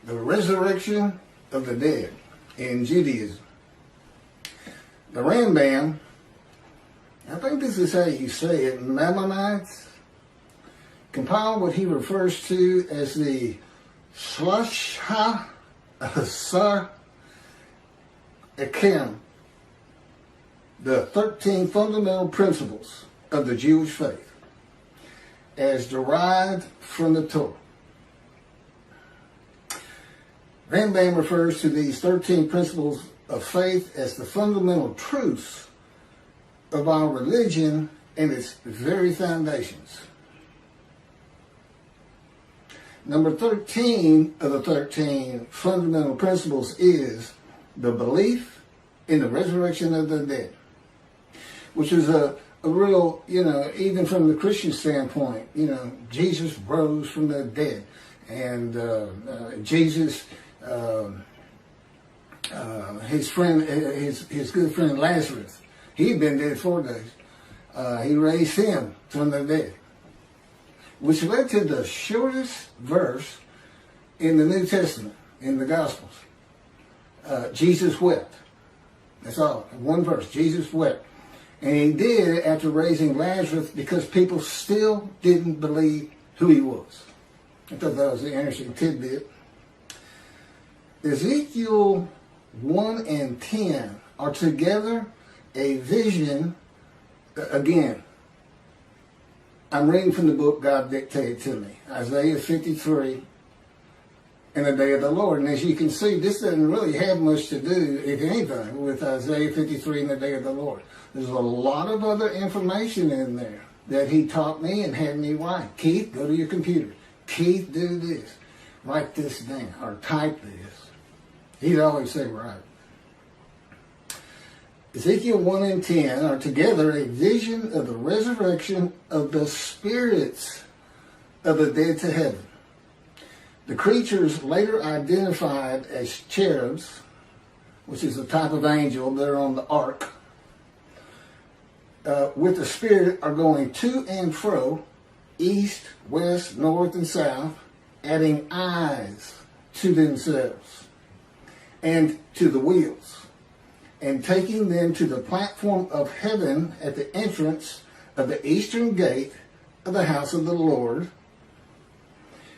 The resurrection of the dead in Judaism. The Rambam, I think this is how you say it, Maimonides, compiled what he refers to as the Shlohah Asar Ikkarim, the 13 fundamental principles of the Jewish faith, as derived from the Torah. Rambam refers to these 13 principles of faith as the fundamental truths of our religion and its very foundations. Number 13 of the 13 fundamental principles is the belief in the resurrection of the dead, which is a real, even from the Christian standpoint, Jesus rose from the dead, and Jesus, his good friend Lazarus, he'd been dead 4 days. He raised him from the dead, which led to the shortest verse in the New Testament, in the Gospels. Jesus wept. That's all. One verse. Jesus wept. And he did after raising Lazarus because people still didn't believe who he was. I thought that was an interesting tidbit. Ezekiel 1 and 10 are together a vision. Again, I'm reading from the book God dictated to me, Isaiah 53 and the day of the Lord. And as you can see, this doesn't really have much to do, if anything, with Isaiah 53 and the day of the Lord. There's a lot of other information in there that he taught me and had me write. Keith, go to your computer. Keith, do this. Write this down or type this. He'd always say, right. Ezekiel 1 and 10 are together a vision of the resurrection of the spirits of the dead to heaven. The creatures later identified as cherubs, which is a type of angel, they're on the ark, with the spirit are going to and fro, east, west, north, and south, adding eyes to themselves and to the wheels, and taking them to the platform of heaven at the entrance of the eastern gate of the house of the Lord,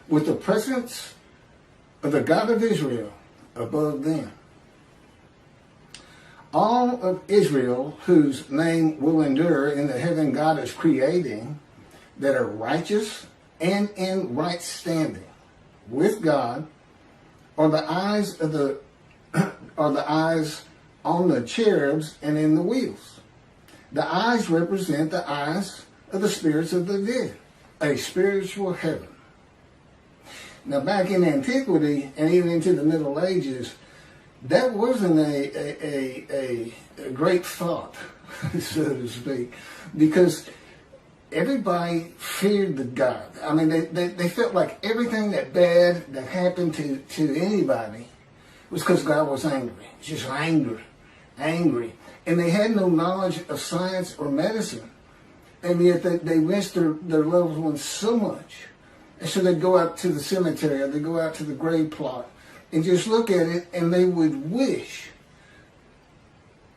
with the presence of the God of Israel above them. All of Israel, whose name will endure in the heaven God is creating, that are righteous and in right standing with God, are the eyes of the eyes on the cherubs and in the wheels. The eyes represent the eyes of the spirits of the dead, a spiritual heaven. Now, back in antiquity and even into the Middle Ages, that wasn't a great thought, so to speak, because everybody feared the God. I mean, they felt like everything that bad that happened to anybody was because God was angry. Just angry. And they had no knowledge of science or medicine. And yet they missed their loved ones so much. And so they'd go out to the cemetery or they'd go out to the grave plot and just look at it, and they would wish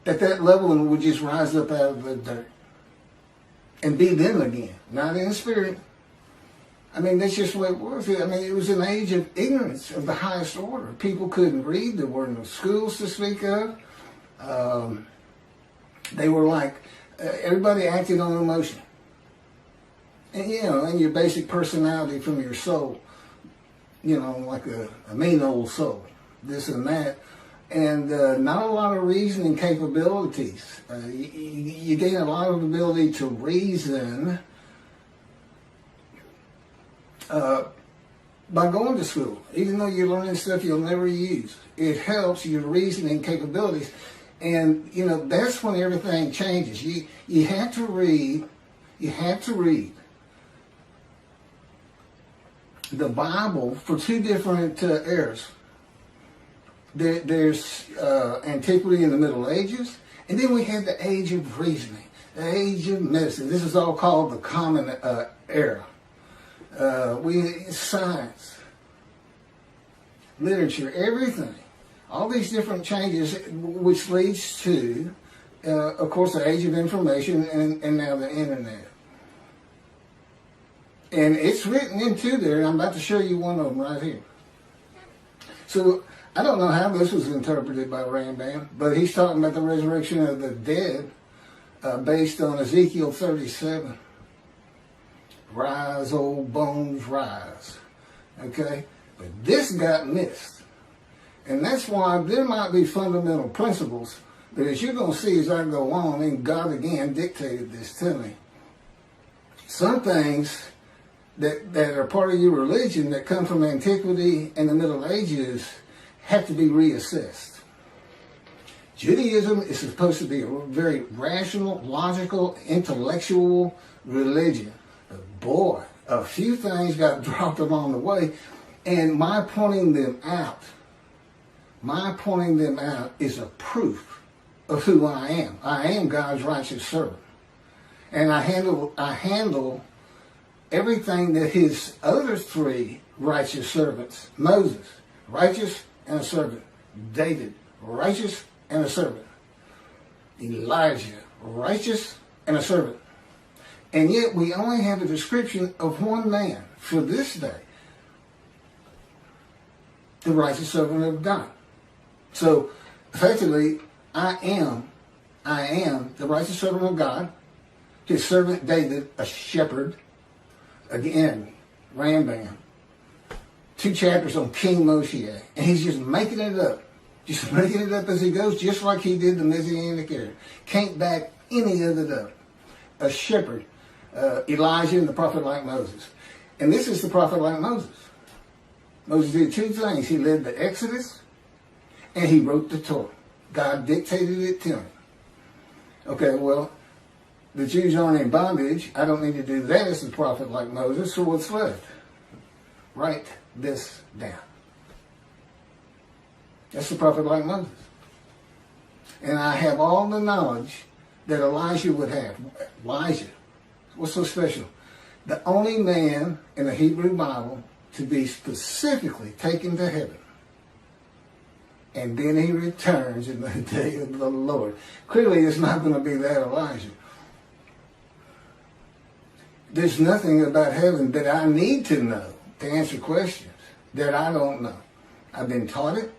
that loved one would just rise up out of the dirt and be them again, not in spirit. I mean, that's just what it was. I mean, it was an age of ignorance of the highest order. People couldn't read. There were no schools to speak of. They were like, everybody acted on emotion. And, and your basic personality from your soul, like a mean old soul, this and that. And not a lot of reasoning capabilities. You gain a lot of ability to reason by going to school, even though you're learning stuff you'll never use. It helps your reasoning capabilities. And, that's when everything changes. You have to read the Bible for two different eras. There's antiquity in the Middle Ages, and then we had the age of reasoning. The age of medicine. This is all called the common era. Science, literature, everything. All these different changes, which leads to, of course, the age of information and now the internet. And it's written into there, and I'm about to show you one of them right here. So, I don't know how this was interpreted by Rambam, but he's talking about the resurrection of the dead based on Ezekiel 37. Rise, old bones, rise. Okay? But this got missed. And that's why there might be fundamental principles that, as you're going to see as I go on, and God again dictated this to me, some things that are part of your religion that come from antiquity and the Middle Ages have to be reassessed. Judaism is supposed to be a very rational, logical, intellectual religion. But boy, a few things got dropped along the way, and my pointing them out is a proof of who I am. I am God's righteous servant. And I handle everything that his other three righteous servants, Moses, righteous and a servant. David, righteous and a servant. Elijah, righteous and a servant. And yet we only have a description of one man for this day. The righteous servant of God. So, effectively, I am the righteous servant of God. His servant David, a shepherd. Again, Rambam. 2 chapters on King Moshe. And he's just making it up. Just making it up as he goes, just like he did the Messianic era. Can't back any of it up. A shepherd. Elijah and the prophet like Moses. And this is the prophet like Moses. Moses did 2 things. He led the Exodus and he wrote the Torah. God dictated it to him. Okay, well, the Jews aren't in bondage. I don't need to do that as a prophet like Moses. So what's left? Write this down. That's the prophet like Moses. And I have all the knowledge that Elijah would have. Elijah. What's so special? The only man in the Hebrew Bible to be specifically taken to heaven. And then he returns in the day of the Lord. Clearly, it's not going to be that Elijah. There's nothing about heaven that I need to know to answer questions that I don't know. I've been taught it.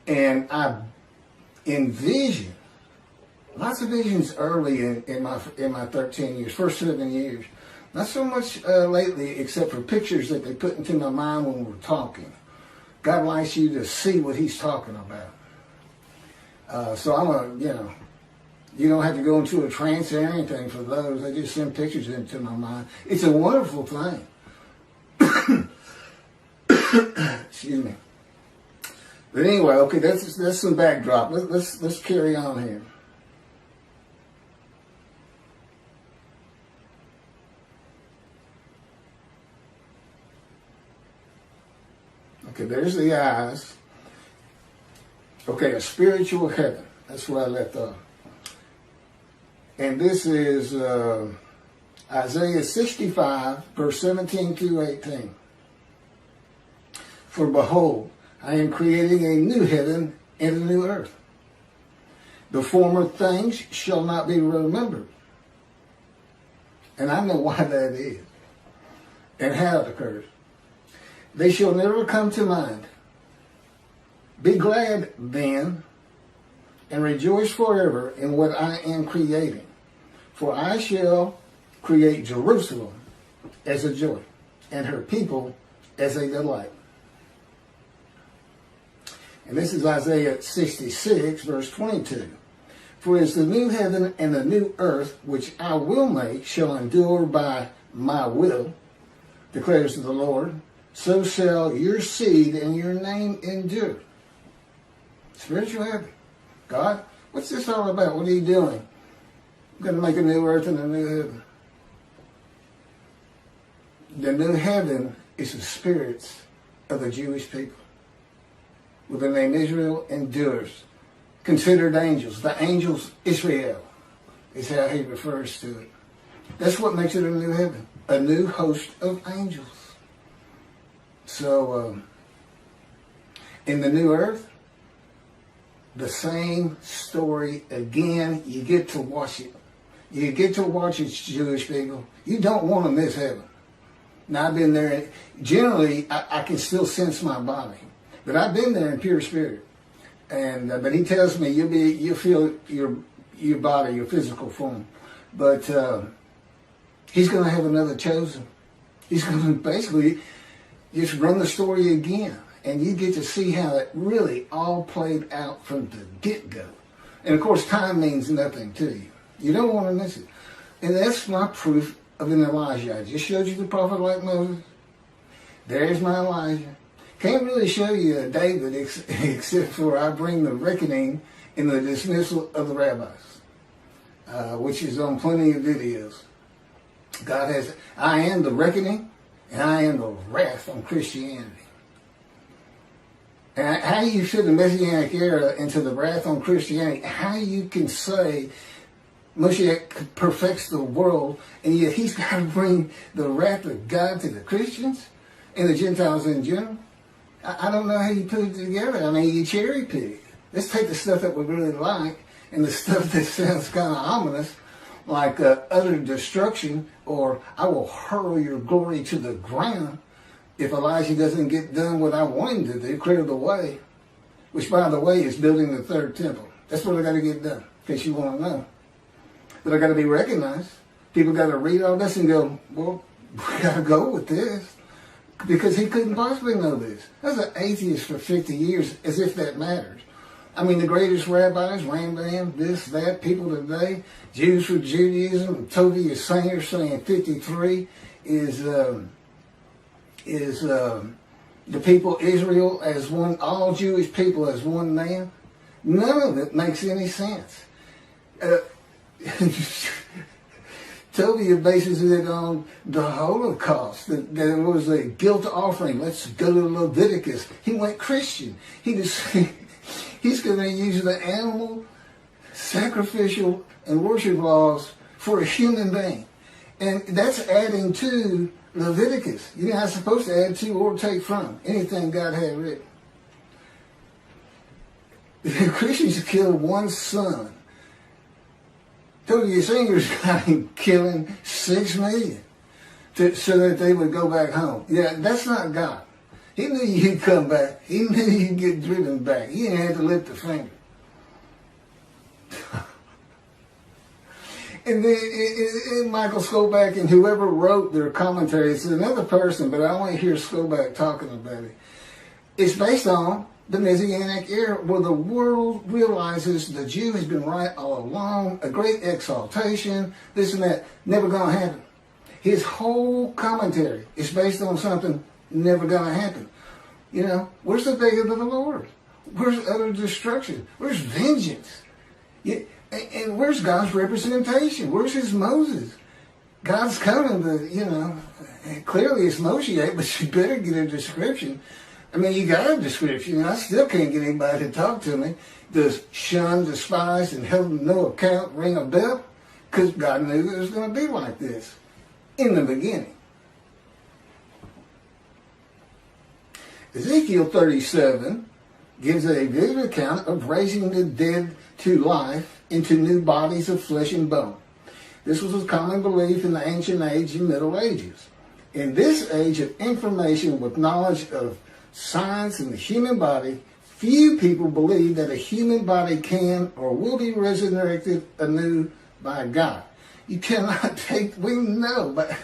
And I envision lots of visions early in my 13 years, first 7 years. Not so much lately, except for pictures that they put into my mind when we're talking. God likes you to see what he's talking about. So I'm you don't have to go into a trance or anything for those. I just send pictures into my mind. It's a wonderful thing. Excuse me. But anyway, okay, that's some backdrop. Let's carry on here. Okay, there's the eyes. Okay, a spiritual heaven. That's where I left off. And this is Isaiah 65, verse 17 through 18. For behold, I am creating a new heaven and a new earth. The former things shall not be remembered. And I know why that is and how it occurs. They shall never come to mind. Be glad then and rejoice forever in what I am creating. For I shall create Jerusalem as a joy and her people as a delight. And this is Isaiah 66, verse 22. For as the new heaven and the new earth, which I will make, shall endure by my will, declares the Lord, so shall your seed and your name endure. Spiritual heaven. God, what's this all about? What are you doing? I'm going to make a new earth and a new heaven. The new heaven is the spirits of the Jewish people. With the name Israel endures. Considered angels. The angels Israel. is how he refers to it. That's what makes it a new heaven, a new host of angels. So, in the new earth, the same story again. You get to watch it. You get to watch it, Jewish people. You don't want to miss heaven. Now, I've been there. Generally, I can still sense my body. But I've been there in pure spirit. And but he tells me you'll feel your body, your physical form. But he's going to have another chosen. He's going to basically just run the story again. And you get to see how it really all played out from the get-go. And, of course, time means nothing to you. You don't want to miss it. And that's my proof of an Elijah. I just showed you the prophet like Moses. There's my Elijah. Can't really show you a David except for I bring the reckoning in the dismissal of the rabbis, which is on plenty of videos. God has, I am the reckoning and I am the wrath on Christianity. And how you fit the Messianic era into the wrath on Christianity, how you can say Moshe perfects the world, and yet he's got to bring the wrath of God to the Christians and the Gentiles in general. I don't know how you put it together. I mean, you cherry pick. Let's take the stuff that we really like and the stuff that sounds kind of ominous, like utter destruction, or I will hurl your glory to the ground if Elijah doesn't get done what I want him to do, clear the way, which, by the way, is building the third temple. That's what I got to get done, in case you want to know. But I got to be recognized. People got to read all this and go, well, we got to go with this. Because he couldn't possibly know this. I was an atheist for 50 years, as if that matters. I mean, the greatest rabbis, Rambam, this, that, people today, Jews for Judaism, Tovia Singer saying 53 is the people Israel as one, all Jewish people as one man. None of it makes any sense. Tovia bases it on the Holocaust, that there was a guilt offering. Let's go to Leviticus. He went Christian. He's going to use the animal, sacrificial, and worship laws for a human being. And that's adding to Leviticus. You're not supposed to add to or take from anything God had written. The Christians killed one son. Tovia Singer's got him killing 6 million so that they would go back home. Yeah, that's not God. He knew you'd come back. He knew you'd get driven back. He didn't have to lift a finger. And then Michael Skoback and whoever wrote their commentary, it's another person, but I want to hear Skoback talking about it. It's based on the Messianic era, where the world realizes the Jew has been right all along, a great exaltation, this and that, never going to happen. His whole commentary is based on something never going to happen. You know, where's the day of the Lord? Where's utter destruction? Where's vengeance? And where's God's representation? Where's his Moses? God's coming to, you know, clearly it's Moshe, but you better get a description. I mean, you got a description. I still can't get anybody to talk to me. Does shun, despise, and held no account ring a bell? Because God knew it was going to be like this in the beginning. Ezekiel 37 gives a vivid account of raising the dead to life into new bodies of flesh and bone. This was a common belief in the ancient age and Middle Ages. In this age of information with knowledge of science and the human body, few people believe that a human body can or will be resurrected anew by God. You cannot take, we know, but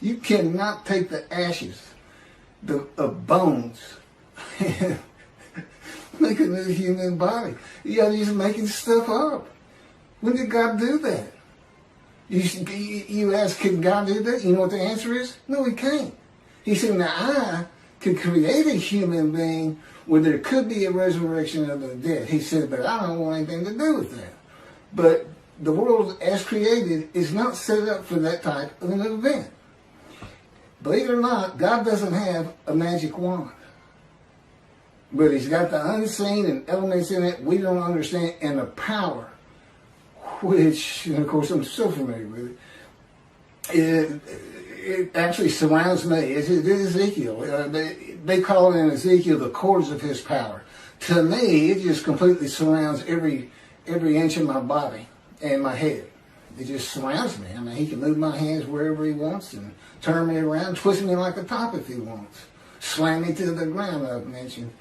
you cannot take the ashes of bones and make a new human body. You're just making stuff up. When did God do that? You ask, can God do that? You know what the answer is? No, he can't. He said, now I could create a human being where there could be a resurrection of the dead. He said, but I don't want anything to do with that. But the world as created is not set up for that type of an event. Believe it or not, God doesn't have a magic wand. But he's got the unseen and elements in it we don't understand, and the power which, and of course, I'm so familiar with it. It actually surrounds me. It is Ezekiel. They call it in Ezekiel the cords of his power. To me, it just completely surrounds every inch of my body and my head. It just surrounds me. I mean, he can move my hands wherever he wants and turn me around, twist me like a top if he wants, slam me to the ground, I've mentioned.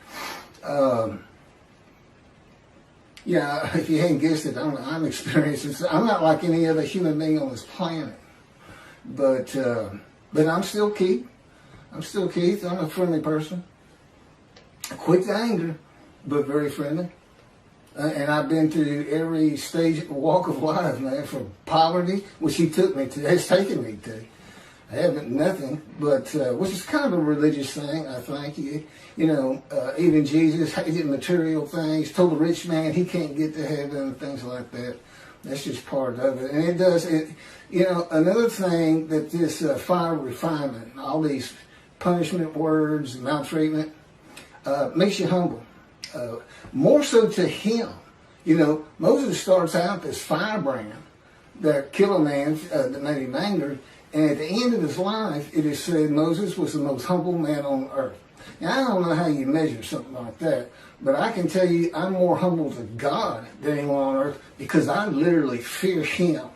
Yeah, if you hadn't guessed it, I'm experiencing. I'm not like any other human being on this planet, but I'm still Keith. I'm still Keith. I'm a friendly person, quick to anger, but very friendly. And I've been through every stage, walk of life, man, from poverty, which he took me to, has taken me to. I haven't nothing, but which is kind of a religious thing, I think. Even Jesus hated material things, told the rich man he can't get to heaven and things like that. That's just part of it. And it does, another thing that this fire refinement, all these punishment words, maltreatment, makes you humble. More so to him. Moses starts out this firebrand that killed a man that made him angry. And at the end of his life, it is said Moses was the most humble man on earth. Now, I don't know how you measure something like that, but I can tell you I'm more humble to God than anyone on earth because I literally fear him.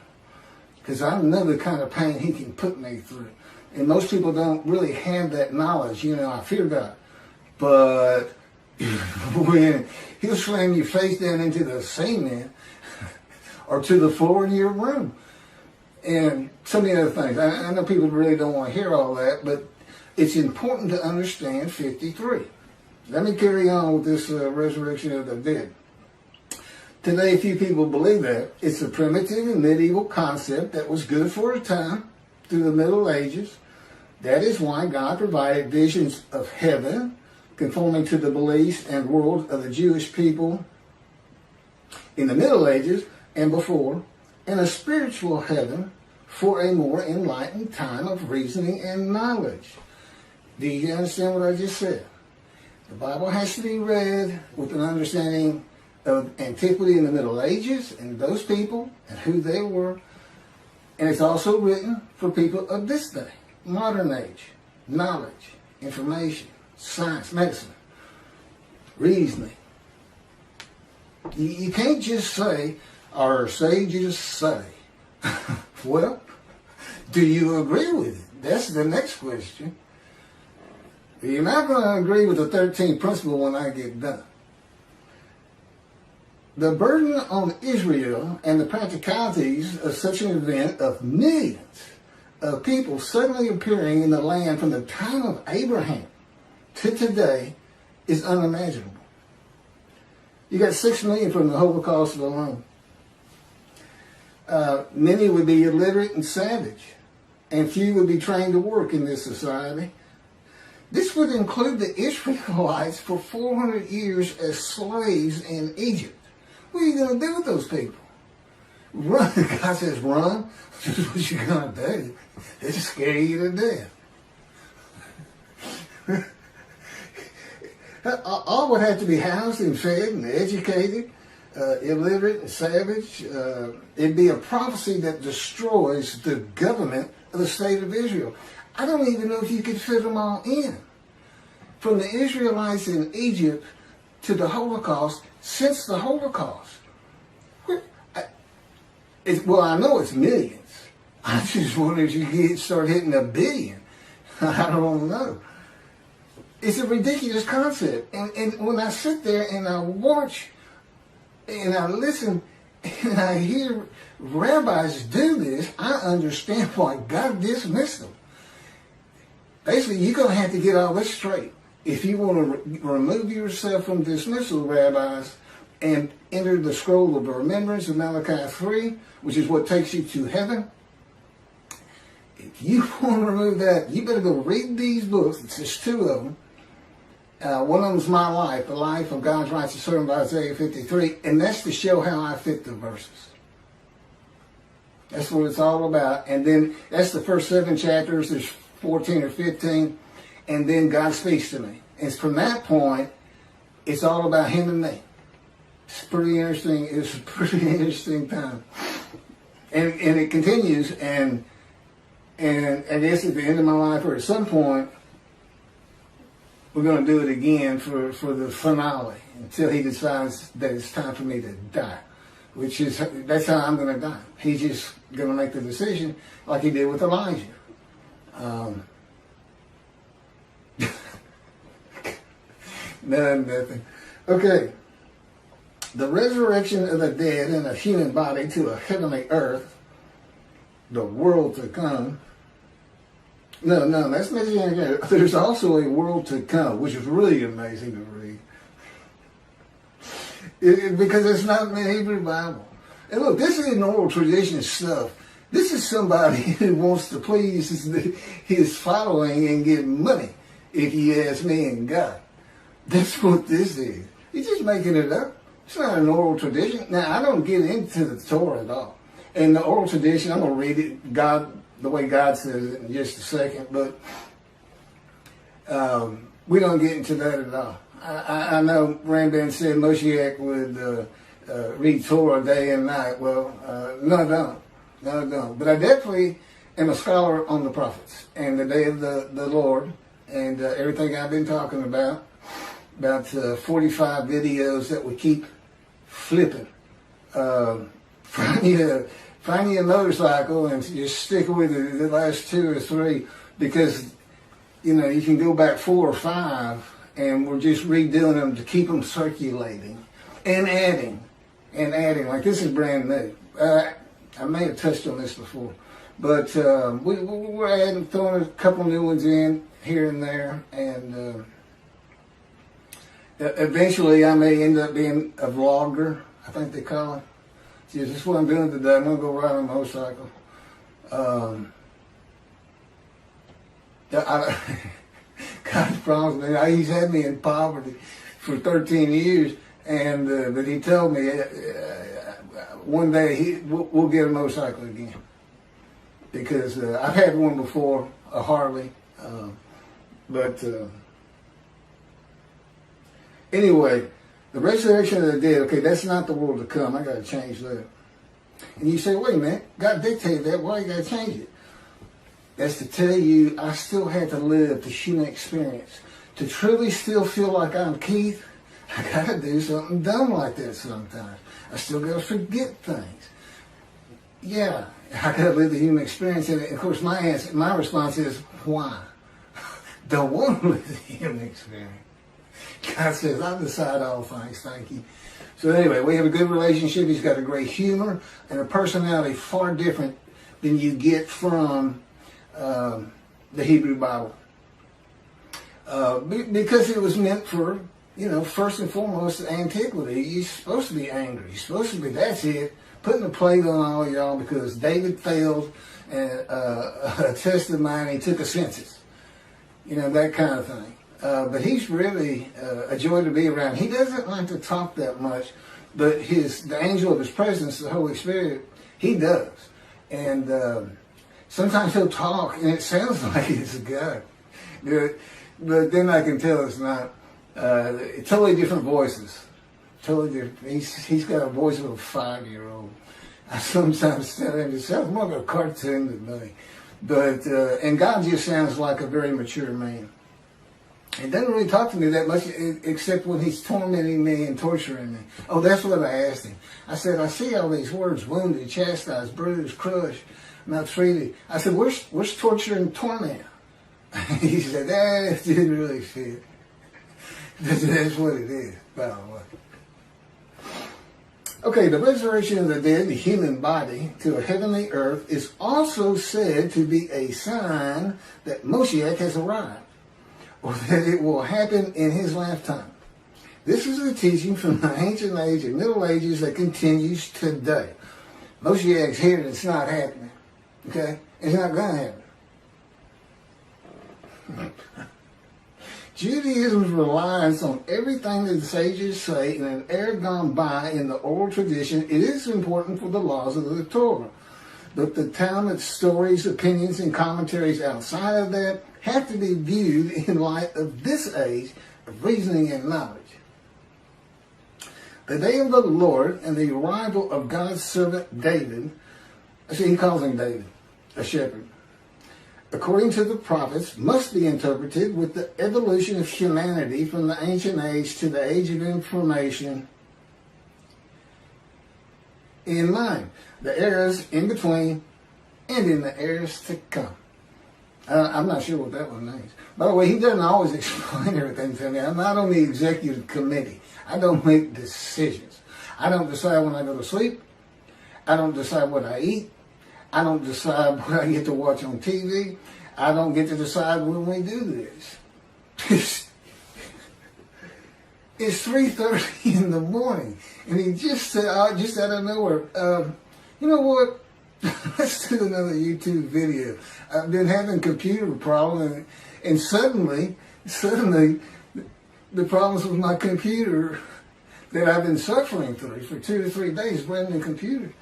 Because I know the kind of pain he can put me through. And most people don't really have that knowledge. I fear God. But when he'll slam your face down into the cement or to the floor in your room. And so many other things. I know people really don't want to hear all that, but it's important to understand 53. Let me carry on with this resurrection of the dead. Today, few people believe that. It's a primitive and medieval concept that was good for a time through the Middle Ages. That is why God provided visions of heaven, conforming to the beliefs and world of the Jewish people in the Middle Ages and before, and a spiritual heaven for a more enlightened time of reasoning and knowledge. Do you understand what I just said? The Bible has to be read with an understanding of antiquity in the Middle Ages and those people and who they were. And it's also written for people of this day, modern age, knowledge, information, science, medicine, reasoning. You can't just say, or sages say. Well, do you agree with it? That's the next question. You're not going to agree with the 13th principle when I get done. The burden on Israel and the practicalities of such an event of millions of people suddenly appearing in the land from the time of Abraham to today is unimaginable. You got 6 million from the Holocaust alone. Many would be illiterate and savage, and few would be trained to work in this society. This would include the Israelites for 400 years as slaves in Egypt. What are you going to do with those people? Run. God says run. This is what you're going to do. It'll scare you to death. All would have to be housed and fed and educated, illiterate and savage. It'd be a prophecy that destroys the government of the state of Israel. I don't even know if you could fit them all in. From the Israelites in Egypt to the Holocaust, since the Holocaust. I know it's millions. I just wonder if you start hitting 1 billion. I don't know. It's a ridiculous concept. And when I sit there and I watch and I listen and I hear rabbis do this, I understand why God dismissed them. Basically, you're going to have to get all this straight. If you want to remove yourself from dismissal, rabbis, and enter the scroll of the remembrance of Malachi 3, which is what takes you to heaven, if you want to remove that, you better go read these books. It's just 2 of them. One of them is My Life, the life of God's righteous servant by Isaiah 53, and that's to show how I fit the verses. That's what it's all about. And then that's the first 7 chapters. There's 14 or 15. And then God speaks to me. And from that point, it's all about him and me. It's pretty interesting. It's a pretty interesting time. And it continues, and I guess at the end of my life or at some point, we're going to do it again for the finale until he decides that it's time for me to die, that's how I'm going to die. He's just going to make the decision like he did with Elijah. Nothing. Okay. The resurrection of the dead in a human body to a heavenly earth, the world to come. No, that's Messianic. There's also a world to come, which is really amazing to read. Because it's not in the Hebrew Bible. And look, this isn't oral tradition stuff. This is somebody who wants to please his following and get money, if you ask me and God. That's what this is. He's just making it up. It's not an oral tradition. Now, I don't get into the Torah at all. And the oral tradition, I'm going to read it the way God says it in just a second, but we don't get into that at all. I know Rambam said Moshiach would read Torah day and night. Well, no, I don't. But I definitely am a scholar on the prophets and the day of the Lord and everything I've been talking about 45 videos that we keep flipping. Find you a motorcycle and just stick with it the last 2 or 3, because you can go back 4 or 5 and we're just redoing them to keep them circulating and adding. Like this is brand new. I may have touched on this before, but we're throwing a couple new ones in here and there, and eventually I may end up being a vlogger, I think they call it. Yeah, this is what I'm doing today. I'm going to go ride on a motorcycle. God promised me. He's had me in poverty for 13 years, and but he told me one day we'll get a motorcycle again, because I've had one before, a Harley, but anyway. The resurrection of the dead, okay, that's not the world to come. I got to change that. And you say, wait a minute, God dictated that. Why you got to change it? That's to tell you I still had to live the human experience. To truly still feel like I'm Keith, I got to do something dumb like that sometimes. I still got to forget things. Yeah, I got to live the human experience. And of course, my response is, why? Don't want to live the human experience. God says, I decide all things, thank you. So anyway, we have a good relationship. He's got a great humor and a personality far different than you get from the Hebrew Bible. Because it was meant for, first and foremost, antiquity. You're supposed to be angry. You're supposed to be, that's it, putting a plate on all y'all because David failed a test of mine. He took a census. That kind of thing. But he's really a joy to be around. He doesn't like to talk that much, but the angel of his presence, the Holy Spirit, he does. And sometimes he'll talk, and it sounds like it's God. But then I can tell it's not. Totally different voices. Totally different. He's got a voice of a 5-year-old. I sometimes tell him it sounds more like a cartoon to me. But and God just sounds like a very mature man. He doesn't really talk to me that much, except when he's tormenting me and torturing me. Oh, that's what I asked him. I said, I see all these words: wounded, chastised, bruised, crushed, maltreated. I said, where's torture and torment? He said, that didn't really fit. That's what it is, by the way. Okay, the resurrection of the dead, the human body, to a heavenly earth is also said to be a sign that Moshiach has arrived, or that it will happen in his lifetime. This is a teaching from the ancient age and Middle Ages that continues today. Moshiach's here and it's not happening. Okay? It's not going to happen. Judaism's reliance on everything that the sages say in an era gone by in the oral tradition, it is important for the laws of the Torah. But the Talmud's stories, opinions, and commentaries outside of that have to be viewed in light of this age of reasoning and knowledge. The day of the Lord and the arrival of God's servant David See, he calls him David, a shepherd. According to the prophets, must be interpreted with the evolution of humanity from the ancient age to the age of information in mind. The eras in between and in the eras to come. I'm not sure what that one means. By the way, he doesn't always explain everything to me. I'm not on the executive committee. I don't make decisions. I don't decide when I go to sleep. I don't decide what I eat. I don't decide what I get to watch on TV. I don't get to decide when we do this. It's 3:30 in the morning, and he just said, just out of nowhere, you know what? Let's do another YouTube video. I've been having computer problems, and suddenly, the problems with my computer that I've been suffering through for 2 to 3 days, brand new computer.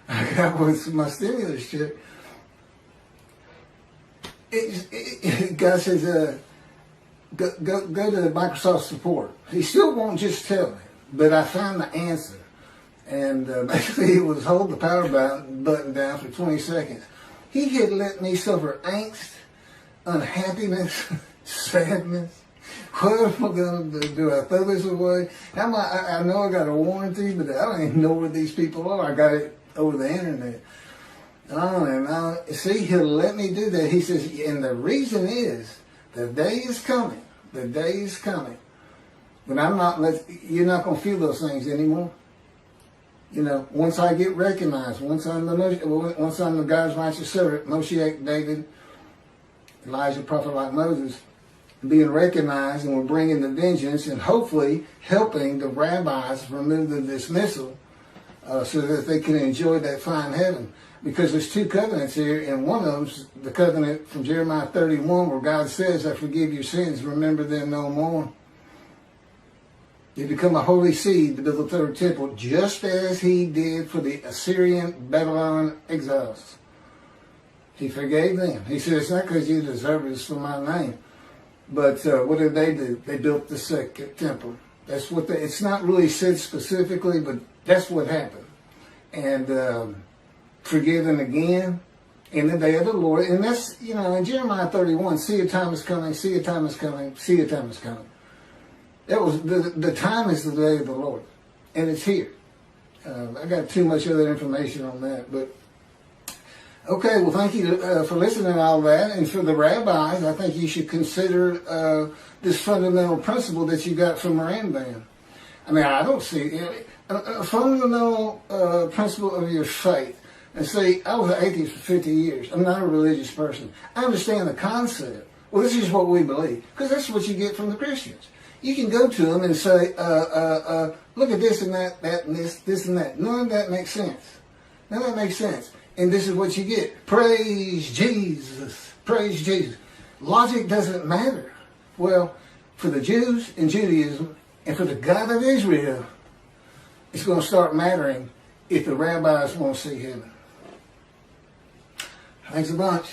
I got with my stimulus check. God says, go to Microsoft support. He still won't just tell me, but I found the answer. And basically it was hold the power button down for 20 seconds. He had let me suffer angst, unhappiness, sadness. What am I going to do? Do I throw this away? I know I got a warranty, but I don't even know where these people are. I got it over the internet. See, he'll let me do that. He says, and the reason is, the day is coming. The day is coming. But you're not going to feel those things anymore. You know, once I get recognized, once I'm the God's righteous servant, Moshiach, David, Elijah, prophet like Moses, being recognized, and we're bringing the vengeance and hopefully helping the rabbis remove the dismissal so that they can enjoy that fine heaven. Because there's 2 covenants here, and one of them's the covenant from Jeremiah 31 where God says, I forgive your sins, remember them no more. You become a holy seed to build the 3rd temple, just as he did for the Assyrian Babylon exiles. He forgave them. He said, it's not because you deserve it, it's for my name. But what did they do? They built the 2nd temple. That's what it's not really said specifically, but that's what happened. And forgiven again in the day of the Lord. And that's, you know, in Jeremiah 31, see a time is coming, see a time is coming, see a time is coming. That was the time is the day of the Lord, and it's here. I got too much other information on that, but okay. Well, thank you for listening to all that, and for the rabbis, I think you should consider this fundamental principle that you got from Rambam. I mean, I don't see a fundamental principle of your faith. And see, I was an atheist for 50 years. I'm not a religious person. I understand the concept. Well, this is what we believe, because that's what you get from the Christians. You can go to them and say, look at this and that, and this and that. None of that makes sense. None of that makes sense. And this is what you get. Praise Jesus. Praise Jesus. Logic doesn't matter. Well, for the Jews in Judaism and for the God of Israel, it's going to start mattering if the rabbis won't see heaven. Thanks a bunch.